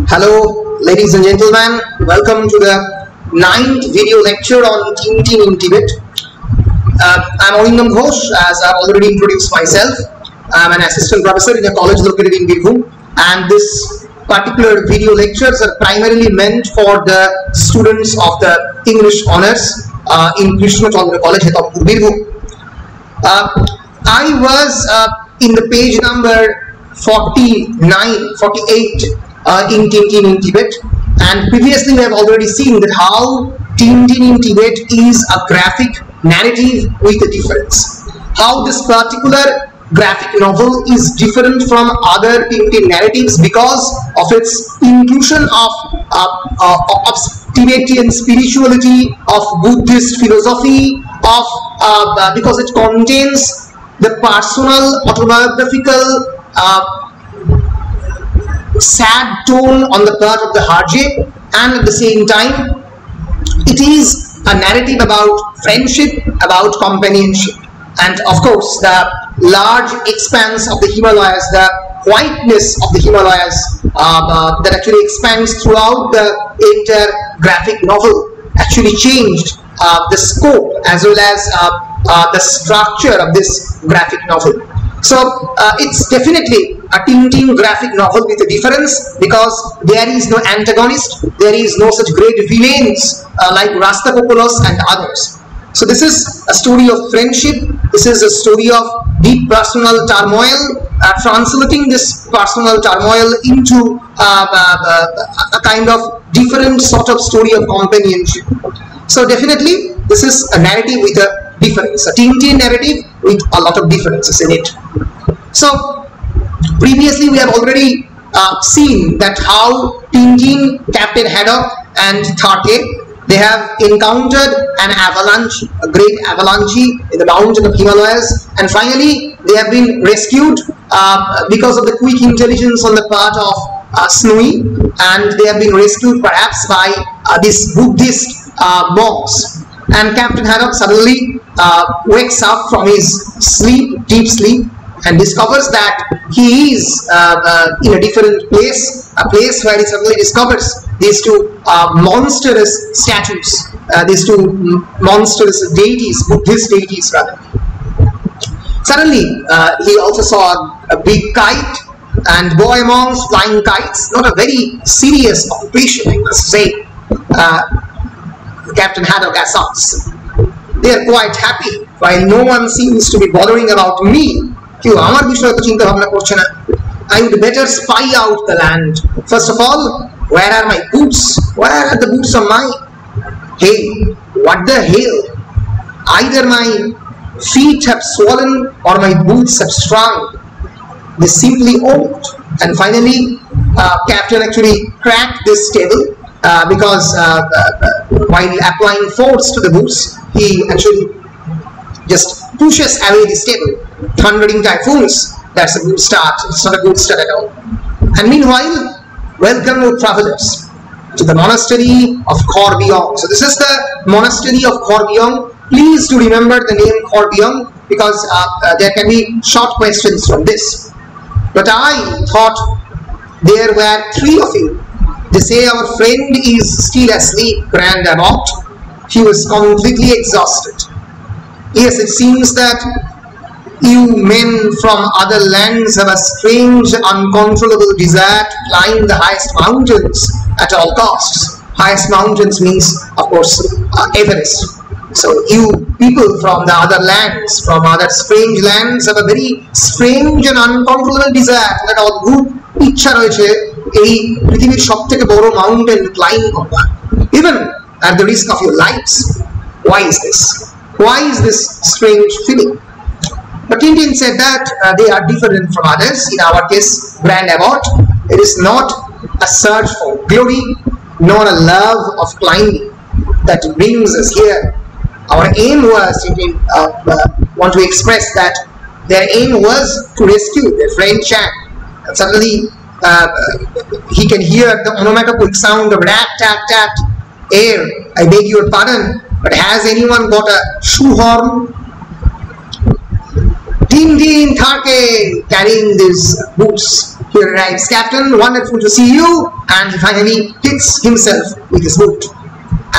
Hello, ladies and gentlemen. Welcome to the 9th video lecture on Tintin in Tibet. I'm Arindam Ghosh, as I've already introduced myself. I'm an assistant professor in a college located in Birbhum, and this particular video lectures are primarily meant for the students of the English honors in Krishna Chandra College, Hetapur, Birbhum. I was in the page number 48 in Tintin in Tibet, and previously we have already seen that how Tintin in Tibet is a graphic narrative with a difference. How this particular graphic novel is different from other Tintin narratives because of its inclusion of Tibetan spirituality, of Buddhist philosophy, because it contains the personal autobiographical sad tone on the part of the Harje, and at the same time it is a narrative about friendship, about companionship, and of course the large expanse of the Himalayas, the whiteness of the Himalayas that actually expands throughout the entire graphic novel actually changed the scope as well as the structure of this graphic novel. So it's definitely a Tintin graphic novel with a difference, because there is no antagonist, there is no such great villains like Rastapopoulos and others. So this is a story of friendship, this is a story of deep personal turmoil, translating this personal turmoil into a kind of different sort of story of companionship. So definitely this is a narrative with a difference, a Tintin narrative with a lot of differences in it. So previously we have already seen that how Tintin, Captain Haddock and Tharke, they have encountered an avalanche, a great avalanche in the mountain of Himalayas, and finally they have been rescued because of the quick intelligence on the part of Snowy, and they have been rescued perhaps by these Buddhist monks. And Captain Haddock suddenly wakes up from his sleep, deep sleep, and discovers that he is in a different place, a place where he suddenly discovers these two monstrous statues, these two monstrous deities, Buddhist deities rather. Suddenly he also saw a big kite, and boy amongst flying kites, not a very serious occupation, I must say. Captain Haddock asks, they are quite happy while no one seems to be bothering about me. I would better spy out the land. First of all, where are my boots? Where are the boots of mine? Hey, what the hell? Either my feet have swollen or my boots have shrunk. They simply won't. And finally, Captain actually cracked this table because while applying force to the boots, he actually just pushes away this table. Thundering typhoons, that's a good start. It's not a good start at all. And meanwhile, welcome, O travelers, to the monastery of Corbiong. So this is the monastery of Corbiong. Please do remember the name Corbiong, because there can be short questions from this. But I thought there were 3 of you. They say our friend is still asleep, Grand Abbot. He was completely exhausted. Yes, it seems that you men from other lands have a strange, uncontrollable desire to climb the highest mountains at all costs. Highest mountains means, of course, Everest. So you people from the other lands, from other strange lands, have a very strange and uncontrollable desire that অদ্ভুত ইচ্ছা রয়েছে এই পৃথিবীর সবথেকে বড় mountain climb করবার, even at the risk of your lives. Why is this? Why is this strange feeling? But Tintin said that they are different from others. In our case, Grand Abbot, it is not a search for glory, nor a love of climbing that brings us here. Our aim was, Tintin want to express that their aim was to rescue their friend Chan. And suddenly he can hear the onomatopoeic sound of rat-tat-tat. Air, I beg your pardon, but has anyone got a shoehorn? Tintin, Tharke, carrying these boots. Here arrives Captain, wonderful to see you, and he finally hits himself with his boot,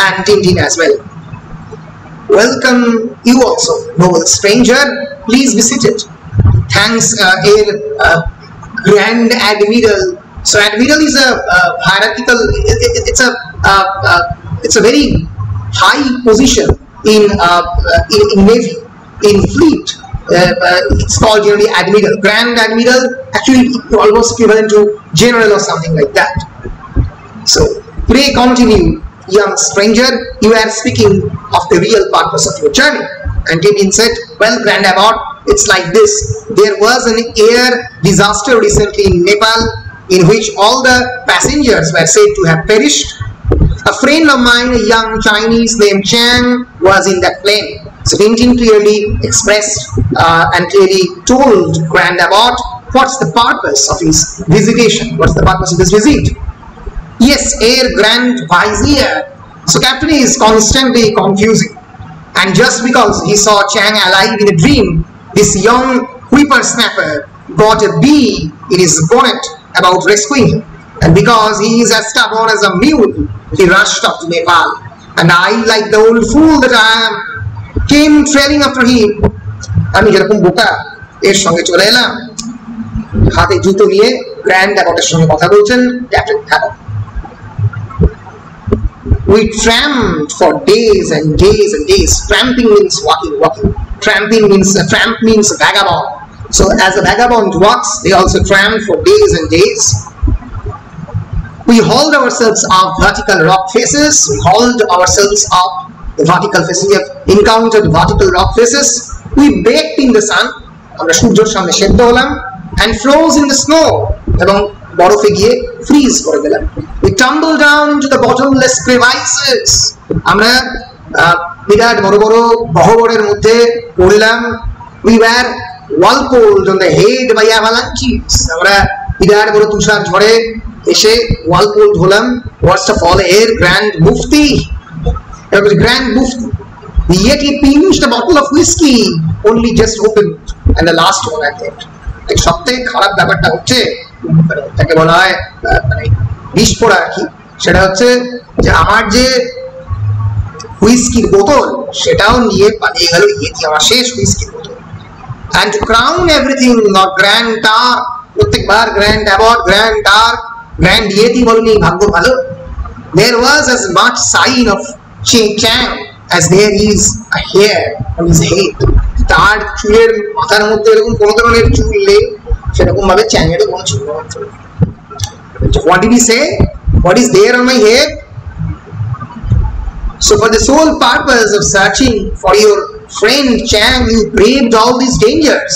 and Tintin as well. Welcome you also, noble stranger, please be seated. Thanks, Air Grand Admiral. So Admiral is a hierarchical, it's a very high position in Navy, in fleet. It's called generally Admiral. Grand Admiral, actually almost equivalent to General or something like that. So, pray continue, young stranger, you are speaking of the real purpose of your journey. And Tintin said, well, Grand Abbot, it's like this. There was an air disaster recently in Nepal in which all the passengers were said to have perished. A friend of mine, a young Chinese named Chang, was in that plane. So Tintin clearly expressed and clearly told Grand Abbot what's the purpose of his visitation, what's the purpose of his visit. Yes, Air Grand Vizier. So Captain is constantly confusing. And just because he saw Chang alive in a dream, this young whippersnapper got a bee in his bonnet about rescuing him. And because he is as stubborn as a mule, he rushed up to Nepal. And I, like the old fool that I am, came trailing after him. আমি যেরকম বোকা এর সঙ্গে চলে এলাম, হাতে জুতো নিয়ে গ্র্যান্ড অ্যাবটের সঙ্গে কথা বলছেন captain Abbott. We tramped for days and days and days. Tramping means walking. Tramp means vagabond. So as a vagabond walks, they also tramp for days and days. We hauled ourselves up vertical rock faces. We hauled ourselves up the vertical faces. We have encountered vertical rock faces. We baked in the sun. আমরা সূর্যের সামনে সেদ্ধ হলাম, and froze in the snow. এবং বরফে গিয়ে fridge করে গেলাম। We tumbled down into the bottomless crevices. আমরা বিরাট বড় বড় গহ্বরের মধ্যে পড়লাম। We were whirlpooled on the head by avalanches. আমরা বিরাট বড় তুষার ঝড়ে এসে whirlpooled হলাম। Worst of all, Air Grand Mufti. It was Grand Mufti. Yet he pinched a bottle of whiskey, only just opened, and the last one I think. সবথেকে খারাপ ব্যাপারটা হচ্ছে, তাকে বলা হয় বিস্ফোরা আর কি, সেটা হচ্ছে যে আমার যে হুইস্কির বোতল সেটাও নিয়ে পালিয়ে গেল ইয়েতি, আমার শেষ হুইস্কির বোতল। And to crown everything, not Grand Tar, প্রত্যেকবার Grand Abbot, Grand Tar, Grand Yeti বলনি, ভাগ্য ভালো। There was as much sign of Chang as there is a hair on his head. তার চুলের মাথার মধ্যে এরকম কোন ধরনের চুল নেই, সেরকম ভাবে চ্যাংয়ের কোনো চুল নেই। What did he say? What is there on my head? So for the sole purpose of searching for your friend Chang, you braved all these dangers,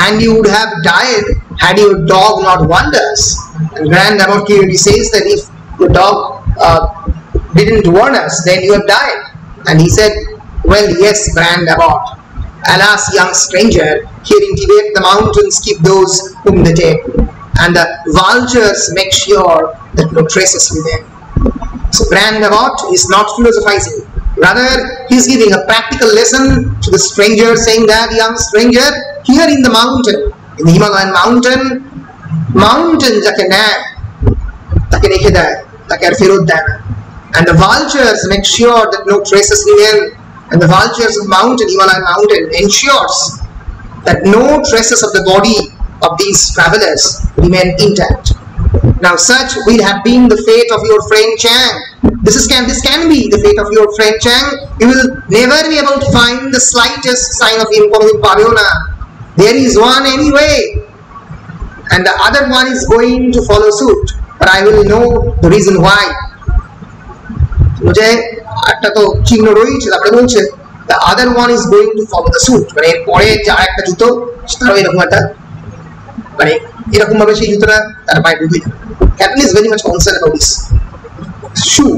and you would have died had your dog not warned us. And Grand Abbot clearly says that if your dog didn't warn us, then you have died. And he said, well, yes, Grand Abbot. Alas, young stranger, here in Tibet the mountains keep those whom they take, and the vultures make sure that no traces will them. So Grand Abbot is not philosophizing, rather he is giving a practical lesson to the stranger, saying that, young stranger, here in the mountain, in the Himalayan mountain যাকে নেয় তাকে রেখে দেয়, তাকে আর ফেরত দেয় না। And the vultures make sure that no traces remain, and the vultures of Himalayan mountain ensures that no traces of the body of these travelers remain intact. Now such will have been the fate of your friend Chang. This can be the fate of your friend Chang. You will never be able to find the slightest sign of him. There is one anyway, and the other one is going to follow suit, but I will know the reason why. মুঝে একটা তো চিহ্ন রয়েছে, তারপরে বলছে the other one is going to follow the suit, মানে এরপরে যার একটা জুতো তারও এরকম একটা মানে এরকম ভাবে সেই জুতোটা তার পায়ে ঢুকে যাবে। Captain is very much concerned about this shoe.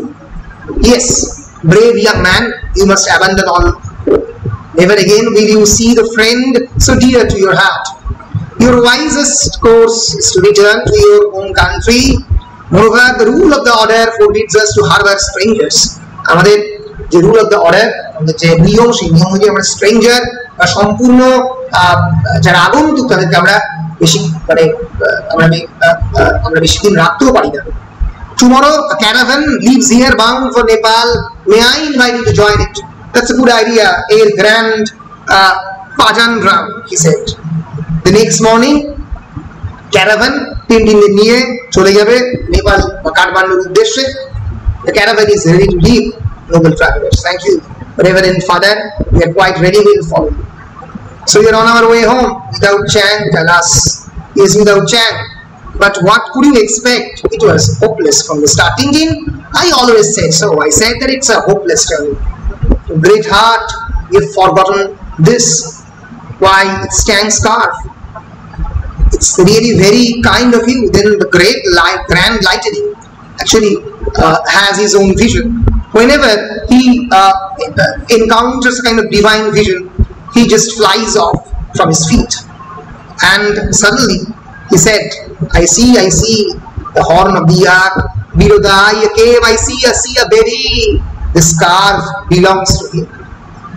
Yes, brave young man, you must abandon all. Never again will you see the friend so dear to your heart. Your wisest course is to return to your own country. Moreover, the rule of the order forbids us to harbor strangers. আমাদের যে rule of the order, আমাদের যে নিয়ম, সেই নিয়ম অনুযায়ী আমরা stranger বা সম্পূর্ণ যারা আগন্তুক তাদেরকে আমরা বেশি মানে আমরা বেশি দিন রাখতেও পারি না। Tomorrow a caravan leaves here bound for Nepal. May I invite you to join it? That's a good idea. A grand Pajan drum, he said. The next morning, caravan Tintin niye chole jabe Nepal বা কাঠমান্ডুর উদ্দেশ্যে। The caravan is ready to leave, noble travelers. Thank you, Reverend Father. We are quite ready. We will follow you. So we are on our way home without Chang. Alas, yes, without Chang. But what could you expect? It was hopeless from the starting in. I always said so. I said that it's a hopeless journey. Great heart, you've forgotten this. Why, it's Chang's scarf. It's really very kind of you. Then the grand lightning actually has his own vision. Whenever he encounters a kind of divine vision, he just flies off from his feet. And suddenly he said, I see the horn of the yak, below the eye a cave, I see a berry. The scarf belongs to him.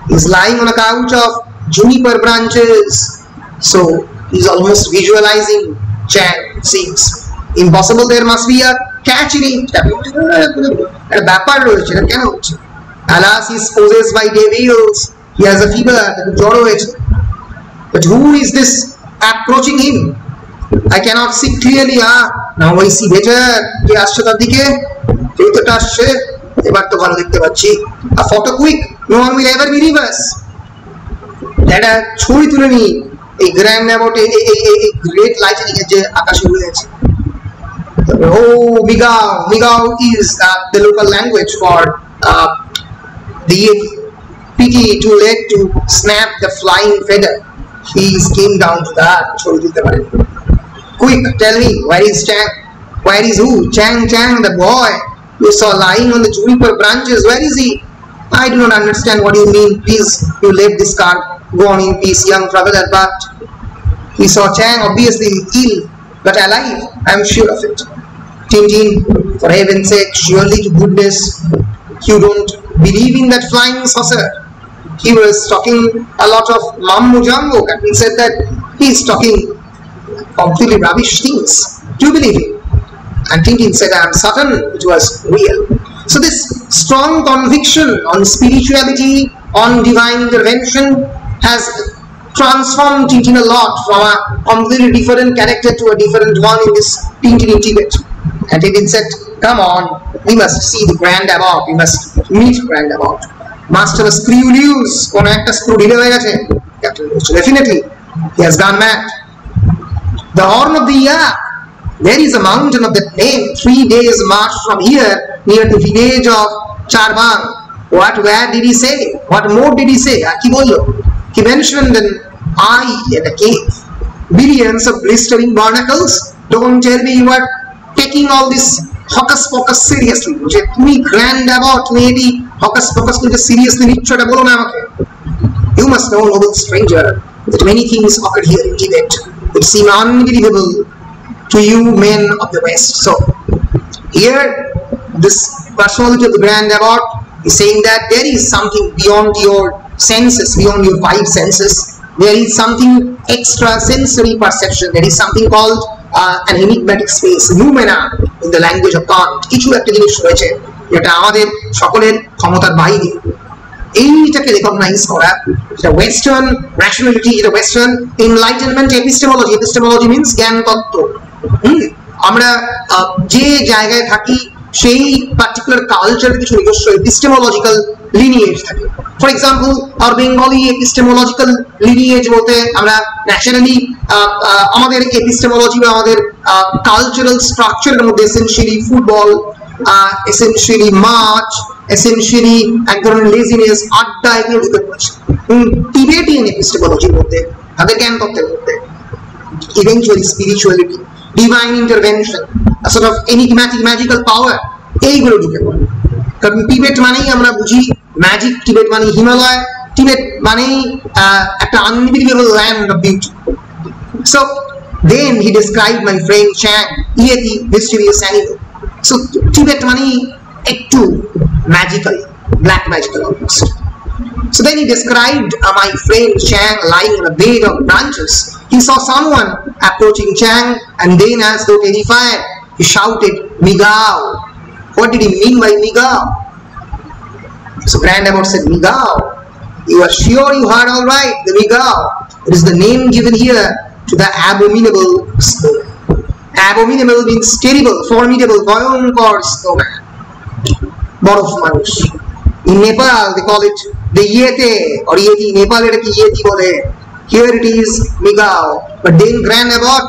He's lying on a couch of juniper branches. So he's almost visualizing Chang. Seems impossible, there must be a catch in it. Alas, he's possessed by devils. He has a fever, but who is this approaching him? I cannot see clearly. Now I see better. Ke asche tar dike, ei to asche, ebar to bhalo dekhte pacchi. A photo quick, no one will ever believe us. That a chhori tule ni ei grand about a great lightning je akashe ule ache. Oh, Migao is the local language for the pity too late to snap the flying feather. He came down to that. Quick, tell me, where is Chang? Where is who? Chang, the boy you saw lying on the juniper branches. Where is he? I do not understand what you mean. Please, you left this car. Go on in peace, young traveler. But he saw Chang, obviously ill, but alive. I am sure of it. Tintin, for heaven's sake, surely to goodness, you don't believe in that flying saucer. He was talking a lot of mambo jumbo. Captain said that he is talking completely rubbish things. Do you believe it? And Tintin said, I am certain it was real. So this strong conviction on spirituality, on divine intervention has transformed Tintin a lot from a completely different character to a different one in this Tintin in Tibet. And Tintin said, come on, we must see the Grand Abbot, we must meet Grand Abbot. Master a screw loose, kono ekta screw dhile hoye geche. Captain goes, definitely, he has gone mad. The horn of the yak, there is a mountain of that name, 3 days march from here, near the village of Charbang. Where did he say? What more did he say? Ki bollo? He mentioned an eye in a cave, billions of blistering barnacles. Don't tell me you are taking all this hocus pocus seriously. তুমি Grand Abbot maybe hocus pocus কিন্তু seriously নিচ্ছ এটা বলো না আমাকে। You must know, noble stranger, that many things occurred here in Tibet which seem unbelievable to you men of the West. So here this personality of the Grand Abbot is saying that there is something beyond your senses, beyond your 5 senses. There is something extra sensory perception. There is something called an enigmatic space, noumena in the language of Kant. কিছু একটা জিনিস রয়েছে যেটা আমাদের সকলের ক্ষমতার বাইরে। এইটাকে রেকগনাইজ করা, এটা ওয়েস্টার্ন রেশনালিটি, এটা western enlightenment epistemology. Epistemology means জ্ঞান তত্ত্ব। আমরা যে জায়গায় থাকি সেই পার্টিকুলার কালচারের কিছু নিজস্ব এপিস্টেমোলজিক্যাল লিনিয়েজ থাকে। ফর এক্সাম্পল আর বেঙ্গলি এপিস্টেমোলজিক্যাল লিনিয়েজ বলতে আমরা ন্যাচারালি আমাদের এপিস্টেমোলজি বা আমাদের কালচারাল স্ট্রাকচারের মধ্যে এসেনশিয়ালি ফুটবল, এসেনশিয়ালি মাছ, এসেনশিয়ালি এক ধরনের লেজিনেস, আড্ডা এগুলো ঢুকে পড়েছে। টিবেটিয়ান এপিস্টেমোলজির মধ্যে, তাদের জ্ঞান তত্ত্বের মধ্যে eventually spirituality, divine intervention, a sort of enigmatic magical power, এইগুলো ঢুকে পড়ে। কারণ টিবেট মানেই আমরা বুঝি ম্যাজিক, টিবেট মানে হিমালয়, টিবেট মানেই একটা unbelievable land of beauty. So then he described my friend Chang, Yeti, mysterious animal. So Tibet মানেই একটু magical, black magical almost. So then he described my friend Chang lying on a bed of branches He saw someone approaching Chang, and then, as though terrified, he shouted, "Migao." What did he mean by Migao? So Grand Abbot said, "Migao. You are sure you heard all right? The Migao. It is the name given here to the abominable snowman." Abominable means terrible, formidable, Bhayankar snowman. Borof Manush. In Nepal, they call it the Yete or Yeti. Nepal, it is Yeti bole. Here it is Migao. But then Grand Abbot,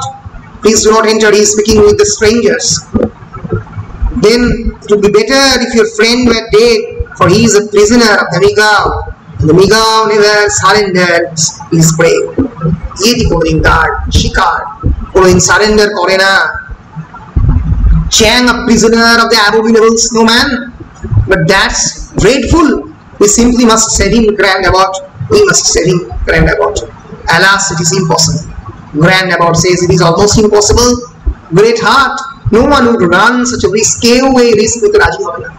please do not enter. He is speaking with the strangers. Then it would be better if your friend were dead, for he is a prisoner of the Migao. The Migao never surrenders his prey. Yeti korodin tar shikar korodin surrender kore na. Chang, a prisoner of the abominable snowman, but that's dreadful. We simply must save him, Grand Abbot. We must save him, Grand Abbot. Alas, it is impossible. Grand Abbot says it is almost impossible. Great heart, no one would run such a risky risk with Raji Havana.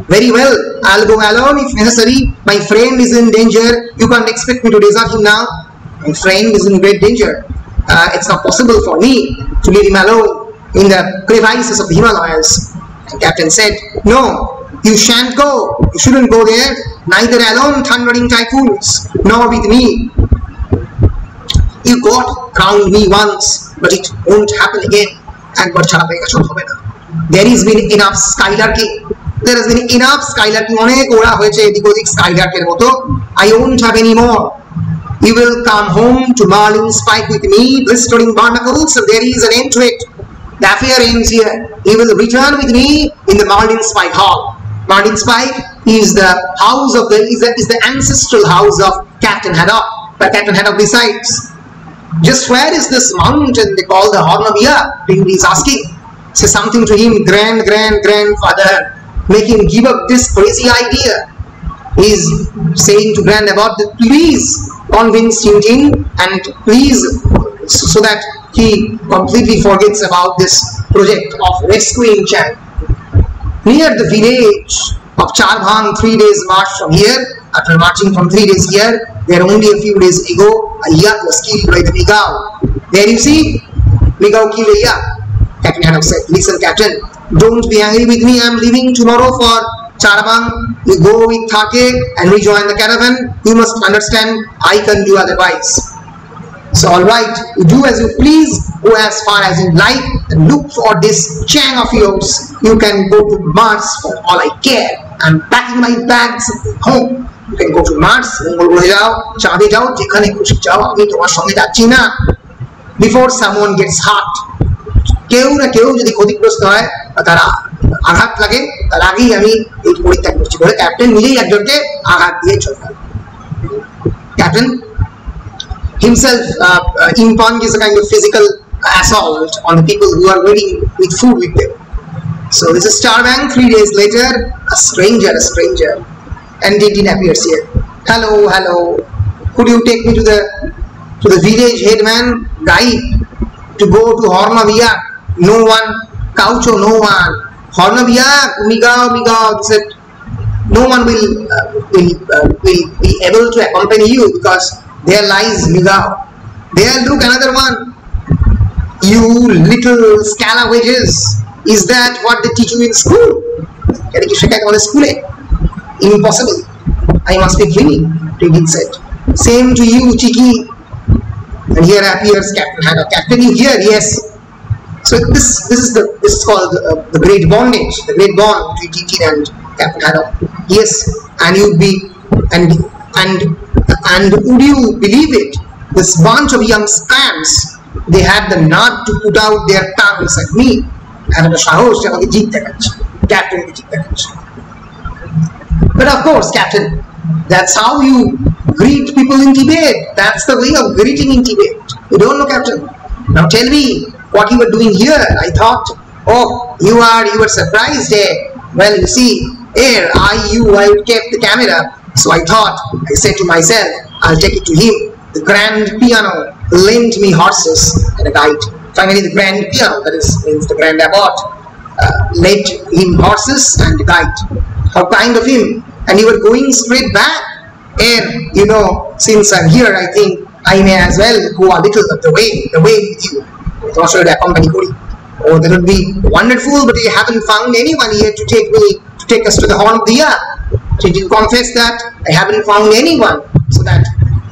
Very well, I'll go alone if necessary. My friend is in danger. You can't expect me to desert him now. My friend is in great danger. It's not possible for me to leave him alone in the crevices of the Himalayas. And Captain said, "No, you shan't go. You shouldn't go there. Neither alone, thundering typhoons, nor with me. You got around me once, but it won't happen again. And there has been enough skylarking. There has been enough skylarking. I won't have any more. You will come home to Marlin Spike with me, blistering barnacles, and there is an end to it. The affair ends here. He will return with me in the Marlin Spike Hall." Marlin Spike is the house of is the ancestral house of Captain Haddock. But Captain Haddock decides, just where is this mountain they call the Horn of Ea? He is asking. Say something to him, grandfather. Make him give up this crazy idea. He is saying to Grand Abbot that please convince Tintin, and please, so that he completely forgets about this project of rescuing Chang. Near the village of Charbhang, 3 days march from here, after marching from 3 days here, there only a few days ago, a yak was killed by the Migao. There you see, Migao killed a yak. Captain Haddock said, "Listen, Captain, don't be angry with me. I am leaving tomorrow for Charbhang. You go with Thake and rejoin the caravan. You must understand, I can do otherwise. So alright, you do as you please, go as far as you like, and look for this Chang of yours. You can go to Mars for all I care. I'm packing my bags home. You can go to Mars, before someone gets hurt. কেউ না কেউ যদি ক্ষতিগ্রস্ত হয় তারা আঘাত লাগে তার আগেই আমি এই পরিত্যাগ করছি বলে ক্যাপ্টেন নিজেই একজনকে আঘাত দিয়ে চলে গেল। Captain himself impinges a kind of physical assault on the people who are waiting with food with them. So this is Charbhang. 3 days later, a stranger, and Tintin appears here. Hello. Could you take me to the village headman guide to go to Horn of Ea? No one, Caucho, no one. Horn of Ea, Migao. He said, no one will be able to accompany you because there lies Migao. There, look, another one. You little scalawages. Is that what they teach you in school? Impossible. I must be dreaming, Tintin said. Same to you, Chiki. And here appears Captain Haddock. Captain, you here? Yes. So this is called the great bondage, the great bond between Tintin and Captain Haddock. Yes, and you'd be and would you believe it? This bunch of young scamps, they had the nerve to put out their tongues at me. And the Shahos, Captain. But of course, Captain, that's how you greet people in Tibet. That's the way of greeting in Tibet. You don't know, Captain? Now tell me what you were doing here. I thought, oh, you were surprised, eh? Well, you see, I kept the camera. So I said to myself, I'll take it to him. The Grand Piano lent me horses and a guide. Finally, the Grand Piano, that means the Grand Abbot, lent him horses and a guide. How kind of him. And you were going straight back. And, since I'm here, I think I may as well go a little of the way with you. Oh, that would be wonderful, but you haven't found anyone here to take us to the horn of the earth. So you confess that I haven't found anyone so that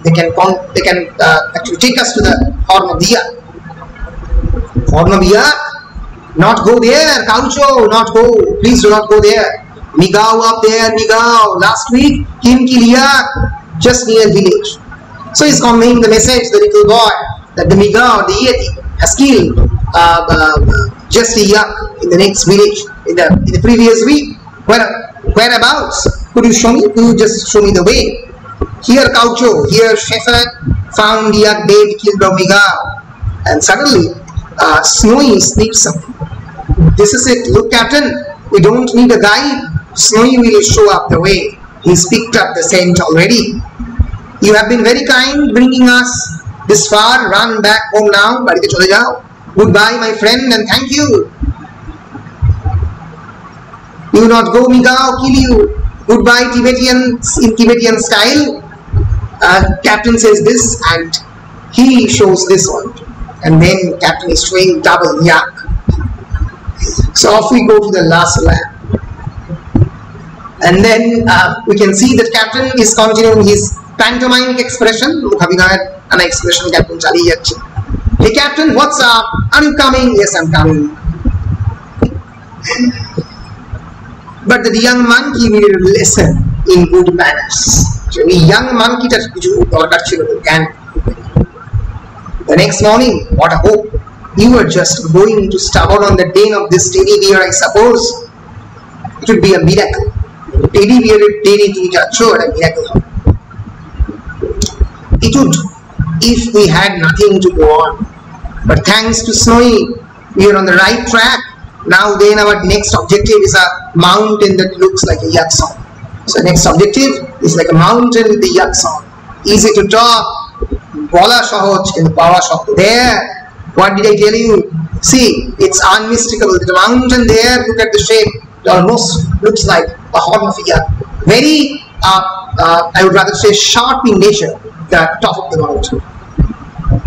they can actually take us to the horn of the earth. Horn of the earth? Not go there, Gaucho, not go. Please do not go there. Migao up there, Migao. Last week, Kimkilia, just near village. So he's conveying the message, the little boy, that the Migao, the Yeti, has killed just a yak in the next village in the previous week. Whereabouts? Could you show me? Could you just show me the way? Here, Gaucho, here, Shepherd found yak dead, killed by Migao. And suddenly, Snowy sneaks something. This is it. Look, Captain, we don't need a guide. Snowy will show up the way. He's picked up the scent already. You have been very kind bringing us this far. Run back home now. Goodbye, my friend, and thank you. You not go, Migao, kill you. Goodbye, Tibetans, in Tibetan style. Captain says this, and he shows this one. And then Captain is showing double yak. So off we go to the last lap. And then we can see that Captain is continuing his pantomimic expression. An expression Captain chali jacche. Hey Captain, what's up? Are you coming? Yes, I'm coming. But the young monkey will listen in good manners. The young monkey the next morning, what a hope. You were just going to stumble on the den of this teddy bear, I suppose. It would be a miracle. Teddy bear teddy to a miracle. It would if we had nothing to go on. But thanks to Snowy, we are on the right track. Now then our next objective is a mountain that looks like a yak song. So next objective is like a mountain with the yak song. Easy to talk. Bola Shahoj in the power shop. There. What did I tell you? See, it's unmistakable. The mountain there, look at the shape. It almost looks like a horn of a yak. Very, I would rather say sharp in nature, the top of the mountain.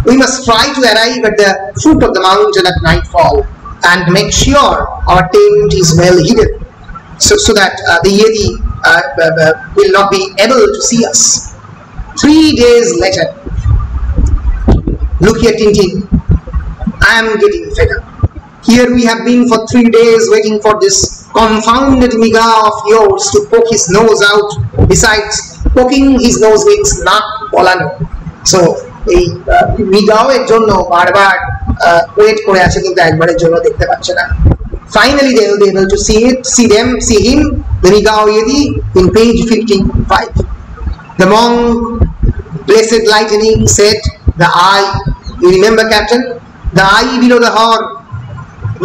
We must try to arrive at the foot of the mountain at nightfall and make sure our tent is well hidden so that the Yeti will not be able to see us. 3 days later, look here, Tintin. I am getting fed up. Here we have been for 3 days waiting for this confounded Migao of yours to poke his nose out. Besides, poking his nose means not polano. So, Migao এর জন্য বারবার wait করে আছে কিন্তু একবারের জন্য দেখতে পাচ্ছে না. Finally, they will be able to see him, the Migao Yeti, in page 55. The monk, blessed lightning, said, the eye. You remember, Captain? The eye below the horn.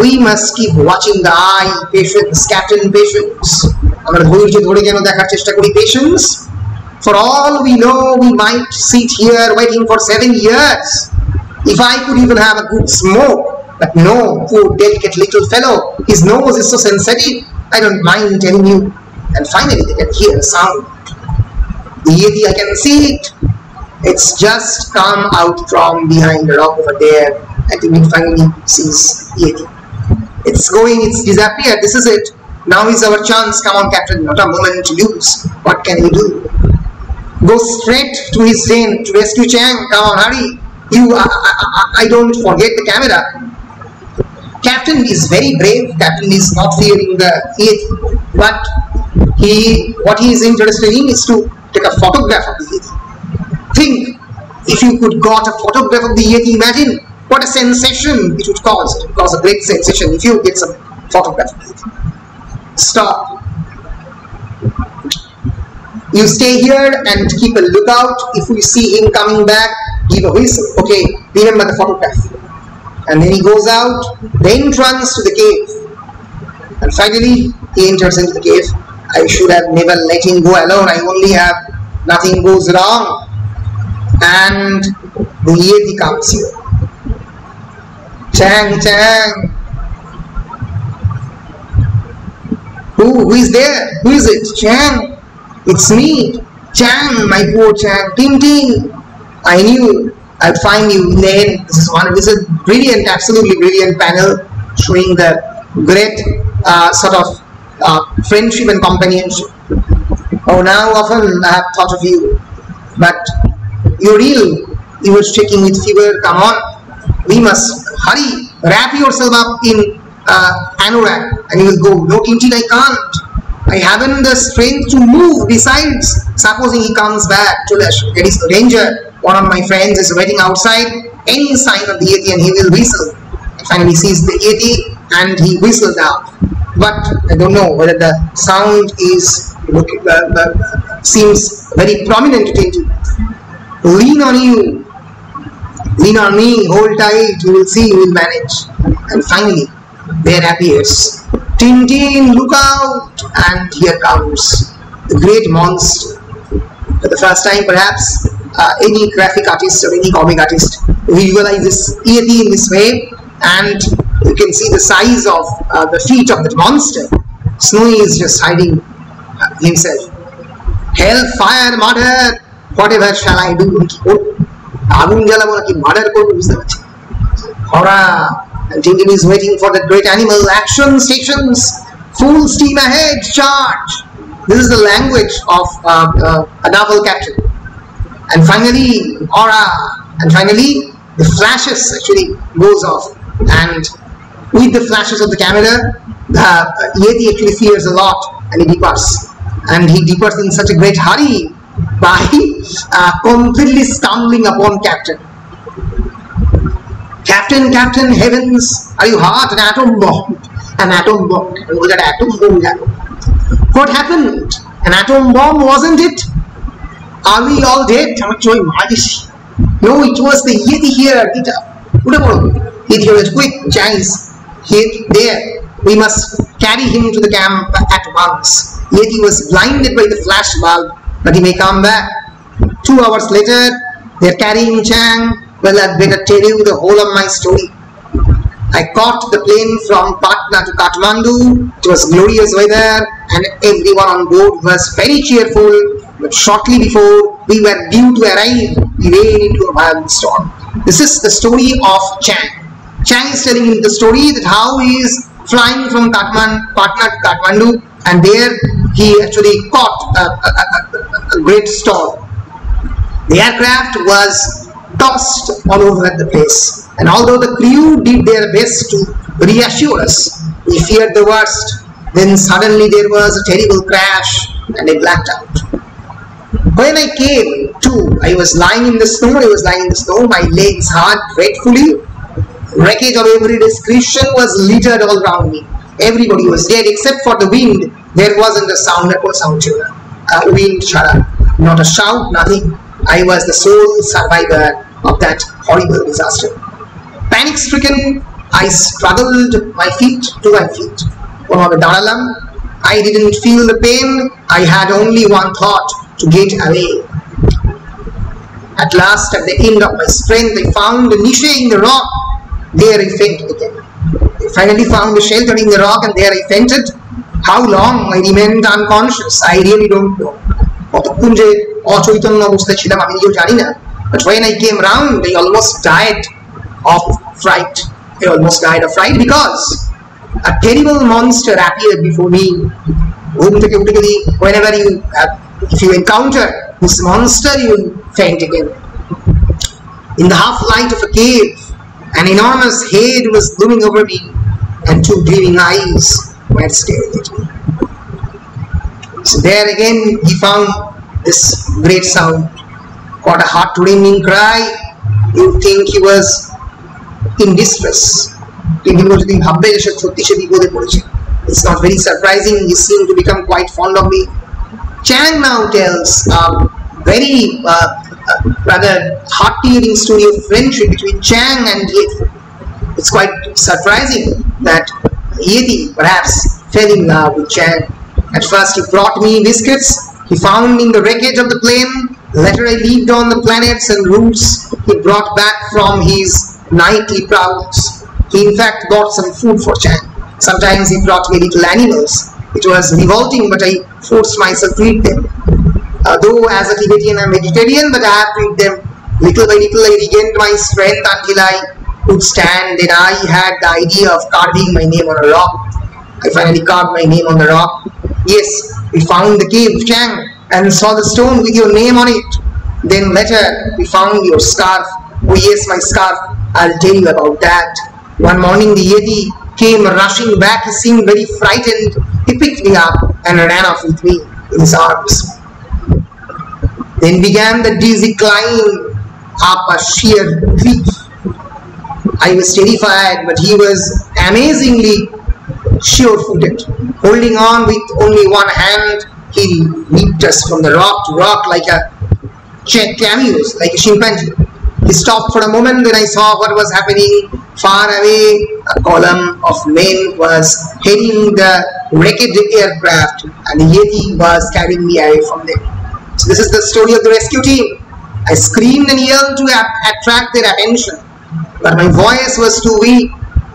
We must keep watching the eye. Patience, Captain, patience. Patience. For all we know, we might sit here waiting for 7 years. If I could even have a good smoke. But no, poor delicate little fellow. His nose is so sensitive. I don't mind telling you. And finally they can hear a sound. The Yeti, I can see it. It's just come out from behind the rock over there. I think it finally sees Yeti. It's going, it's disappeared. This is it. Now is our chance. Come on, Captain. Not a moment to lose. What can we do? Go straight to his den to rescue Chang. Come on, hurry. I don't forget the camera. Captain is very brave. Captain is not fearing the Yeti. But what he is interested in is to take a photograph of the Yeti. Think, if you could got a photograph of the Yeti, imagine what a sensation it would cause. It would cause a great sensation if you get some photograph of the Yeti. Stop. You stay here and keep a lookout. If we see him coming back, give a whistle. Okay, remember the photograph. And then he goes out, the entrance to the cave. And finally, he enters into the cave. I should have never let him go alone. I only have nothing goes wrong. And the Yeti comes here. Chang, Chang. Who is there? Who is it? Chang. It's me. Chang, my poor Chang. Tintin. I knew I'd find you in the end. This is a brilliant, absolutely brilliant panel showing the great sort of friendship and companionship. Oh, now often I have thought of you, but you're ill. You were shaking with fever. Come on, we must hurry. Wrap yourself up in anorak, and you will go. No, Tintin, I can't. I haven't the strength to move. Besides, supposing he comes back, there is no danger. One of my friends is waiting outside. Any sign of the Yeti and he will whistle. And finally sees the Yeti and he whistles out. But I don't know whether the sound is seems very prominent to Tintin. Lean on you. Lean on me. Hold tight. You will see. You will manage. And finally, there appears Tintin, look out! And here comes the great monster. For the first time, perhaps, any graphic artist or any comic artist visualizes Yeti in this way, and you can see the size of the feet of that monster. Snowy is just hiding himself. Hell, fire, murder, whatever shall I do? Horror! And Tintin is waiting for the great animal. Action stations, full steam ahead, charge. This is the language of a naval captain. And finally, aura. And finally, the flashes actually goes off. And with the flashes of the camera, the Yeti actually fears a lot, and he departs. And he departs in such a great hurry by completely stumbling upon Captain. Captain, heavens, are you hurt? An atom bomb. An atom bomb. What happened? An atom bomb, wasn't it? Are we all dead? No, it was the Yeti here. Yeti was quick, Chang is there. We must carry him to the camp at once. Yeti was blinded by the flash bulb, but he may come back. 2 hours later, they're carrying Chang. Well, I'd better tell you the whole of my story. I caught the plane from Patna to Kathmandu. It was glorious weather and everyone on board was very cheerful. But shortly before we were due to arrive, we ran into a violent storm. This is the story of Chang. Chang is telling him the story that how he is flying from Patna to Kathmandu, and there he actually caught a great storm. The aircraft was tossed all over the place, and although the crew did their best to reassure us, we feared the worst. Then suddenly there was a terrible crash and I blacked out. When I came to, I was lying in the snow. My legs hurt dreadfully. Wreckage of every description was littered all around me. Everybody was dead except for the wind. There wasn't a sound. Wind shut up. Not a shout, nothing. I was the sole survivor of that horrible disaster. Panic-stricken, I struggled my feet to my feet. I didn't feel the pain. I had only one thought: to get away. At last, at the end of my strength, I found a niche in the rock. There I fainted again. I finally found a shelter in the rock, and there I fainted. How long I remained unconscious, I really don't know. But when I came round, I almost died of fright. Because a terrible monster appeared before me. Whenever if you encounter this monster, you will faint again. In the half light of a cave, an enormous head was looming over me, and 2 gleaming eyes were staring at me. So there again he found this great sound. What a heart-rending cry. You think he was in distress. It's not very surprising. He seemed to become quite fond of me. Chang now tells a very rather heart-tearing story of friendship between Chang and Yeti. It's quite surprising that Yeti perhaps fell in love with Chang. At first he brought me biscuits he found in the wreckage of the plane. Later I lived on the planets and routes he brought back from his nightly prowls. He in fact brought some food for Chang. Sometimes he brought me little animals. It was revolting, but I forced myself to eat them. Though as a Tibetan I'm vegetarian, but I have to eat them Little by little I regained my strength until I could stand. Then I had the idea of carving my name on a rock. I finally carved my name on the rock. Yes, we found the cave, Chang, and saw the stone with your name on it. Then later we found your scarf. Oh yes, my scarf. I'll tell you about that. One morning the Yeti came rushing back. He seemed very frightened. He picked me up and ran off with me in his arms. Then began the dizzy climb up a sheer cliff. I was terrified, but he was amazingly sure-footed. Holding on with only one hand, he leaped us from the rock to rock like a cameos, like a chimpanzee. He stopped for a moment, then I saw what was happening. Far away, a column of men was heading the wrecked aircraft, and the Yeti was carrying me away from them. So this is the story of the rescue team. I screamed and yelled to attract their attention, but my voice was too weak.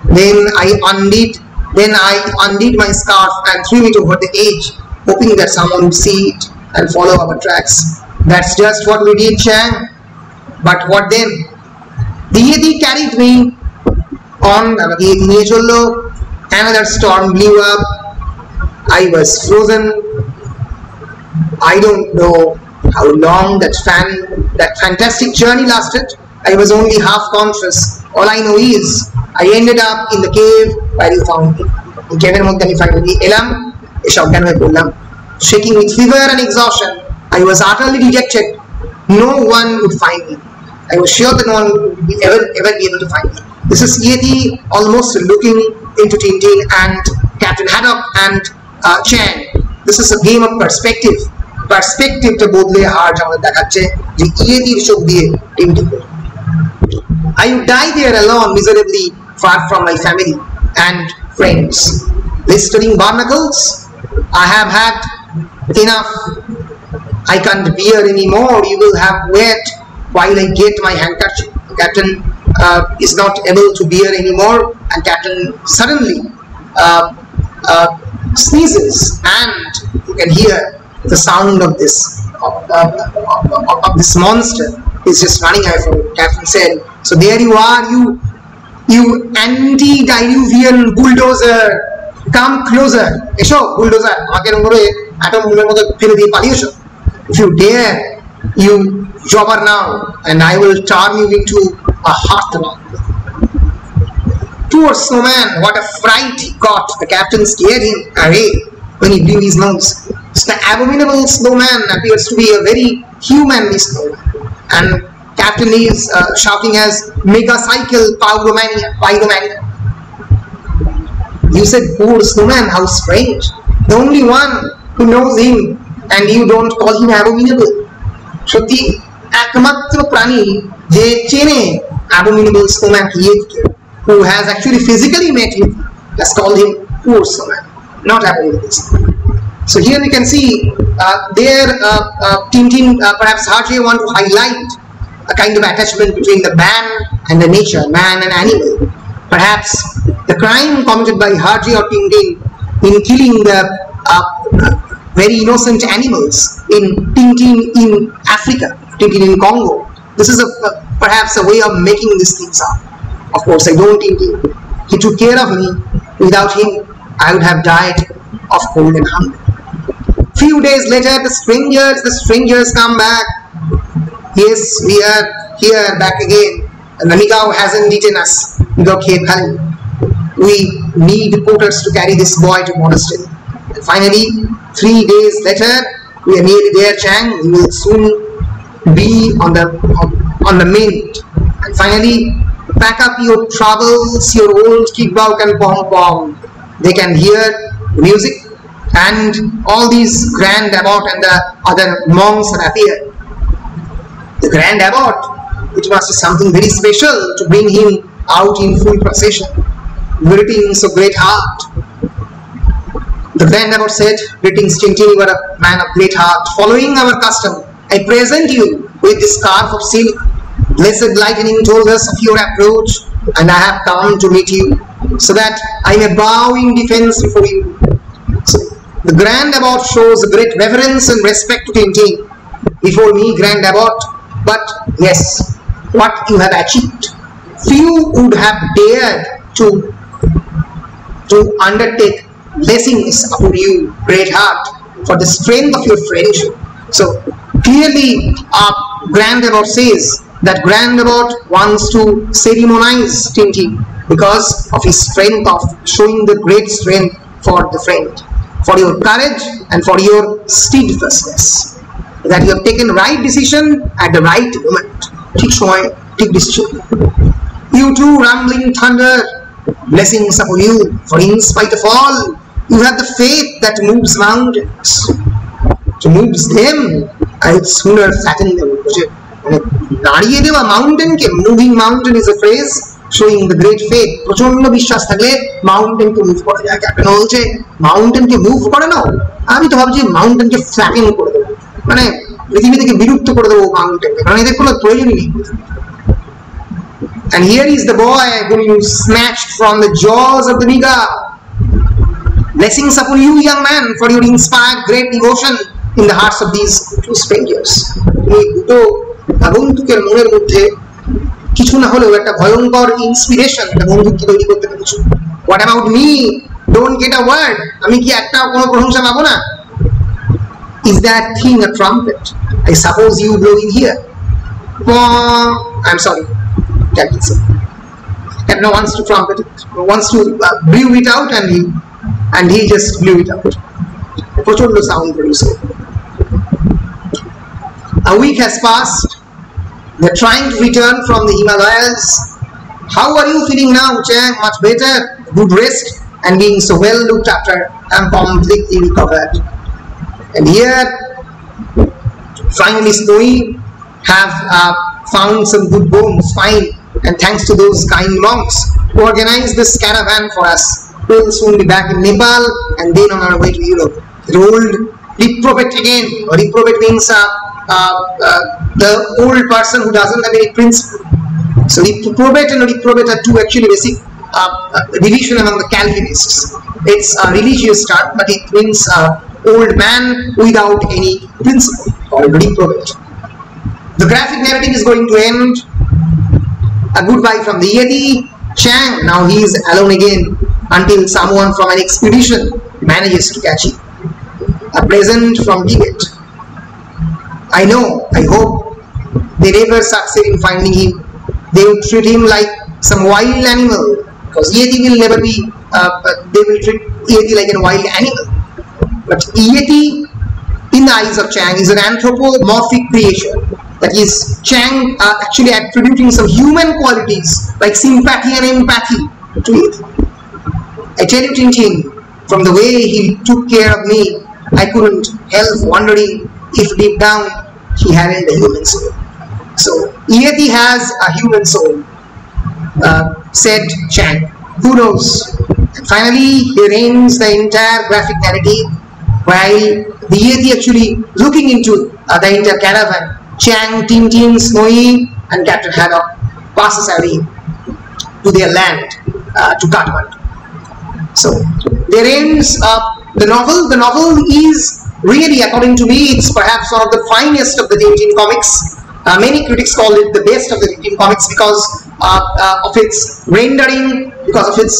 Then I undid my scarf and threw it over the edge, hoping that someone would see it and follow our tracks. That's just what we did, Chang. But what then? The Yeti carried me on. Another storm blew up. I was frozen. I don't know how long that fantastic journey lasted. I was only half conscious. All I know is I ended up in the cave where you found me. In cave I finally elam. Shaking with fever and exhaustion, I was utterly dejected. No one would find me. I was sure that no one would ever be able to find me. This is Yeti almost looking into Tintin and Captain Haddock and Chang. This is a game of perspective. Perspective to bodle har jamader dekhacche je Yetiর চোখ দিয়ে Tintin. I would die there alone, miserably far from my family and friends. Blistering barnacles, I have had enough. I can't bear anymore. You will have wait while I get my handkerchief. Captain is not able to bear anymore, and Captain suddenly sneezes, and you can hear the sound of this monster is just running away from it. Captain said, "So there you are, you antediluvian bulldozer. Come closer. Esho bulldozer. If you dare, you jobber now, and I will turn you into a heartthrob." Poor snowman, what a fright he got. The captain scared him away when he blew his nose. The abominable snowman appears to be a very human snowman, and captain is shouting as megacycle pyromania. You said poor snowman, how strange. The only one who knows him, and you don't call him abominable. Shoti ekmatro prani je chene abominable snowman who has actually physically met him, has called him poor snowman, not abominable snowman. So here we can see Tintin, perhaps Hergé want to highlight a kind of attachment between the man and the nature, man and animal. Perhaps the crime committed by Hergé or Tintin in killing the very innocent animals in Tintin in Africa, Tintin in Congo. This is perhaps a way of making these things up. Of course, I don't Tintin. He took care of me. Without him, I would have died of cold and hunger. Few days later, the strangers come back. Yes, we are here back again. And the Mikau hasn't eaten us. We need porters to carry this boy to monastery. And finally, 3 days later, we are nearly there, Chang. We will soon be on the mint. And finally, pack up your troubles, your old kickback and pom-pom. They can hear music, and all these Grand Abbot and the other monks have appeared. The Grand Abbot, it must be something very special to bring him out in full procession, greeting so great heart. The Grand Abbot said, "Greetings, Tintin, you are a man of great heart. Following our custom, I present you with this scarf of silk. Blessed lightning told us of your approach, and I have come to meet you, so that I may bow in defense before you." So, the Grand Abbot shows a great reverence and respect to Tintin. Before me, Grand Abbot, but yes, what you have achieved. Few would have dared to undertake blessings upon you, great heart, for the strength of your friendship. So clearly, Grand Abbot says that Grand Abbot wants to ceremonize Tintin because of his strength of showing the great strength for the friend, for your courage and for your steadfastness, that you have taken right decision at the right moment. Take decision. You too, rumbling thunder, blessings upon you, for in spite of all, you have the faith that moves mountains. To move them, I would sooner fatten them. A mountain, moving mountain is a phrase showing the great faith. Prochondo bishwas thakle mountain ke move kora jay. Captain bolche mountain ke move kore nao. Ami to bhabchi mountain ke flatten kore debo. Mane পৃথিবী থেকে বিলুপ্ত করে দেবো মাউন্টেনকে, কারণ এদের কোনো প্রয়োজনই নেই। And here is the boy whom you snatched from the jaws of the Niga. Blessings upon you, young man, for your inspired great devotion in the hearts of these two strangers. এই দুটো আগন্তুকের মনের মধ্যে কিছু না হলেও একটা ভয়ঙ্কর inspiration, একটা বন্ধুত্ব তৈরি করতে পেরেছো। What about me? Don't get a word. আমি কি একটা কোনো প্রশংসা পাবো না? Is that thing a trumpet? I suppose you blow in here. I'm sorry. Captain said. Captain wants to trumpet it, wants to blew it out, and he just blew it out. Prochondo sound producer. A week has passed. They're trying to return from the Himalayas. How are you feeling now, Chang? Much better, good rest, and being so well looked after. I'm completely recovered. And here, finally, Snowy have found some good bones, fine, and thanks to those kind monks who organized this caravan for us. We'll soon be back in Nepal and then on our way to Europe. The old reprobate again. Reprobate means the old person who doesn't have any principle. So reprobate and reprobate are two actually basic division among the Calvinists. It's a religious term, but it means old man without any principle, called reprobate. The graphic narrative is going to end. A goodbye from the Yeti. Chang, now he is alone again until someone from an expedition manages to catch him. A present from Tibet. I know, I hope they never succeed in finding him. They will treat him like some wild animal, because Yeti will never be, they will treat Yeti like a wild animal. But Yeti, in the eyes of Chang, is an anthropomorphic creation. That is, Chang actually attributing some human qualities like sympathy and empathy to Yeti. I tell you, Tintin, from the way he took care of me, I couldn't help wondering if deep down he hadn't a human soul. So, Yeti has a human soul, said Chang. Who knows? And finally, he ends the entire graphic narrative while the Yeti actually looking into the entire caravan. Chang, Tintin, Snowy, and Captain Haddock passes away to their land, to Kathmandu. So, there ends the novel. The novel is really, according to me, it's perhaps one of the finest of the Tintin comics. Many critics call it the best of the Tintin comics because of its rendering, because of its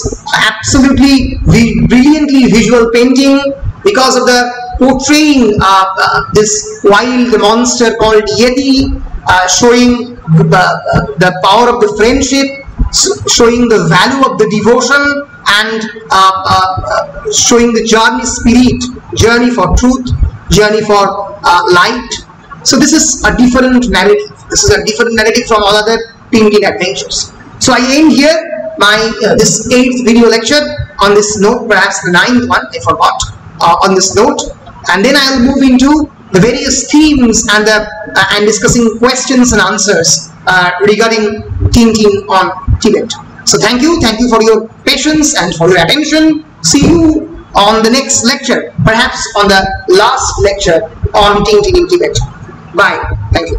absolutely brilliantly visual painting, because of the portraying this wild monster called Yeti, showing the power of the friendship, showing the value of the devotion, and showing the journey spirit, journey for truth, journey for light. So this is a different narrative. This is a different narrative from all other Tintin adventures. So I end here my this 8th video lecture on this note, perhaps the 9th one, I forgot, on this note. And then I will move into the various themes and discussing questions and answers regarding Tintin on Tibet. So thank you for your patience and for your attention. See you on the next lecture, perhaps on the last lecture on Tintin in Tibet. Bye. Thank you.